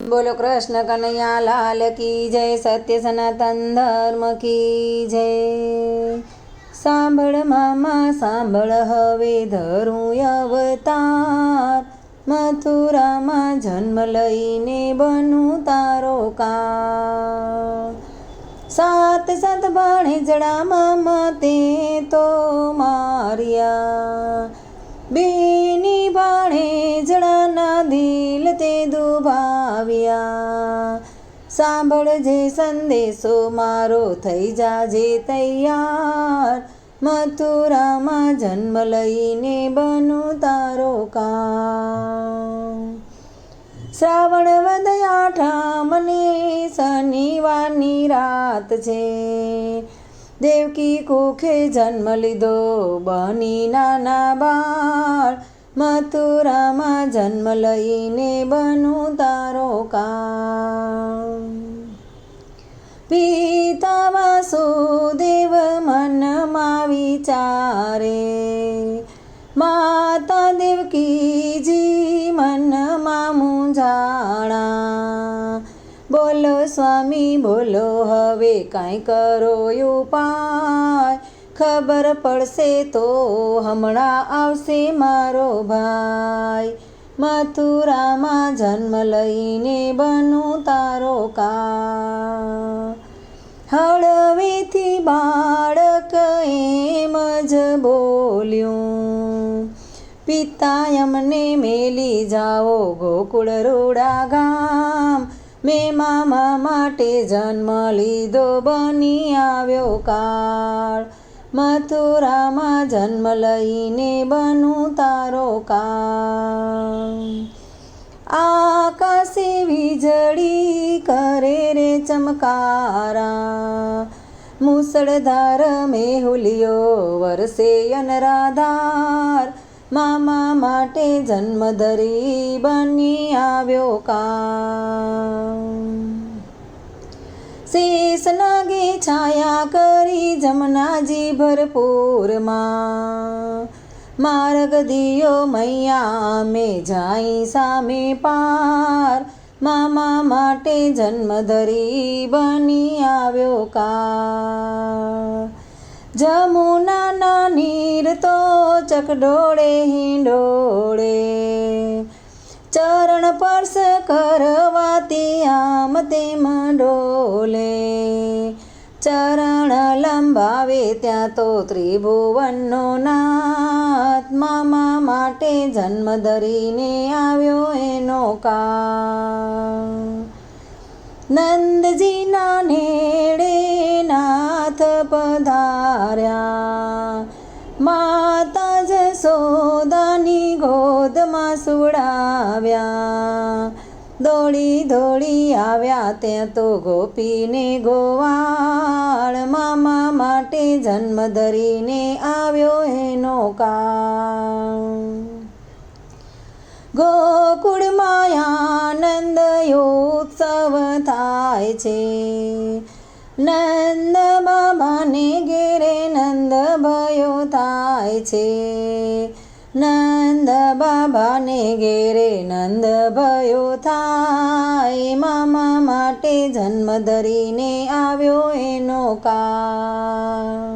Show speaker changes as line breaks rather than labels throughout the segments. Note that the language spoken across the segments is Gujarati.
બોલો કૃષ્ણ કનૈયા લાલ કી જય, સત્ય સનાતન ધર્મ કી જય। સાંભળ મામા સાંભળ હવે ધરું અવતાર, મથુરામાં જન્મ લઈને બનું તારો કાર। સાત સાત ભાણેજડા મામા તે તો માર્યા, બેની ભાણેજડાના દિલ તે દુભાવ્યા। સાંભળજે સંદેશો મારો થઈ જાજે તૈયાર, મથુરામાં જન્મ લઈને બનું તારો કાર। શ્રાવણ વદ આઠમને શનિવારની રાત છે, દેવકી કુખે જન્મ લીધો બની નાના બાળ, મથુરામાં જન્મ લઈને બનું તારો કાર। પિતા વાસુદેવ મનમાં વિચારે, માતા દેવકીજી મનમાં મૂંઝાણા। બોલો સ્વામી બોલો હવે કાંઈ કરો ઉપાય, ખબર પડશે તો હમણાં આવશે મારો ભાઈ, મથુરામાં જન્મ લઈને બનું તારો કાર। હળવેથી બાળક એમ જ બોલ્યું, પિતા અમને મેલી જાઓ ગોકુળ રોડા ગામ, મેં મામા માટે જન્મ લીધો બની આવ્યો કાળ, મથુરામાં જન્મ લઈને બનું તારો કાર। આકાશે વીજળી કરે રે ચમકારા, મુસળધાર મેહુલિયો વરસે અનરાધાર, મામા માટે જન્મ ધરી બની આવ્યો કાર। શેષ નાગે છાયા કરી જમનાજી ભરપૂરમાં, માર્ગ દિયો મૈયા અમે જાય સામે પાર, મામા માટે જન્મ ધરી બની આવ્યો કાર। જમુનાના નીર તો ચકડોળે હિંડોળે, ચરણ સ્પર્શ કરવાથી આમ તેમ ડોલે, ચરણ લંબાવે ત્યાં તો ત્રિભુવનનો નાથ, મામા માટે જન્મ ધરીને આવ્યો એનો કાર। નંદજીના નેડે નાથ પધાર્યા, માતા જશોદાની ગોદમાં સુવડાવ્યા, દોડી દોડી આવ્યા ત્યાં તો ગોપીને ગોવાળ, મામા માટે જન્મ ધરીને આવ્યો એનો કાર। ગોકુળમાં આનંદ ઉત્સવ થાય છે, નંદ બાબાને ઘેરે નંદ ભયો થાય છે, નંદ બાબાને ઘેરે નંદ ભયો થાય, મામા માટે જન્મ ધરીને આવ્યો એનો કાર।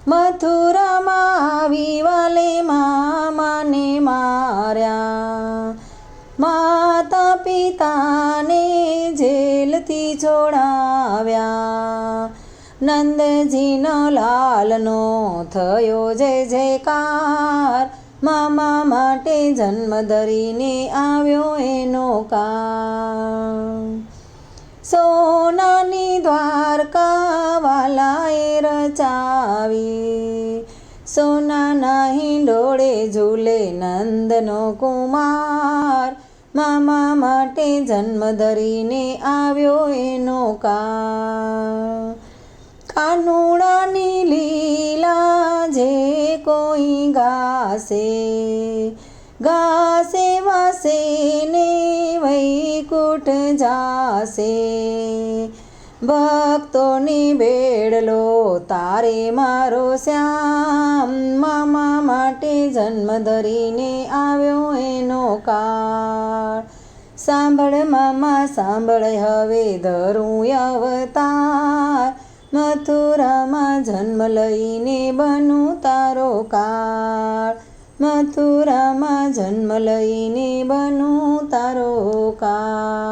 મથુરામાં આવી વાલે મામાને માર્યા, માતા પિતાને જેલથી છોડાવ્યા, નંદજીનો લાલનો થયો જય જયકાર, મામા માટે જન્મ ધરીને આવ્યો એનો કાર। સોનાની દ્વારકા વાલાએ રચાવી, સોનાના હિંડોળે ઝૂલે નંદનો કુમાર, મામા માટે જન્મ ધરીને આવ્યો એનો કાર। કાનુડાની લીલા જે કોઈ ગાશે, ગાશે વાસે ને વૈકુંઠ જાશે, ભક્તોની બેડલો તારે મારો શ્યામ, મામા માટે જન્મ ધરીને આવ્યો એનો કાળ। સાંભળ મામા સાંભળ હવે ધરું અવતાર, મથુરામાં જન્મ લઈને બનું તારો કાળ, મથુરામાં જન્મ લઈને બનું તારો કાળ.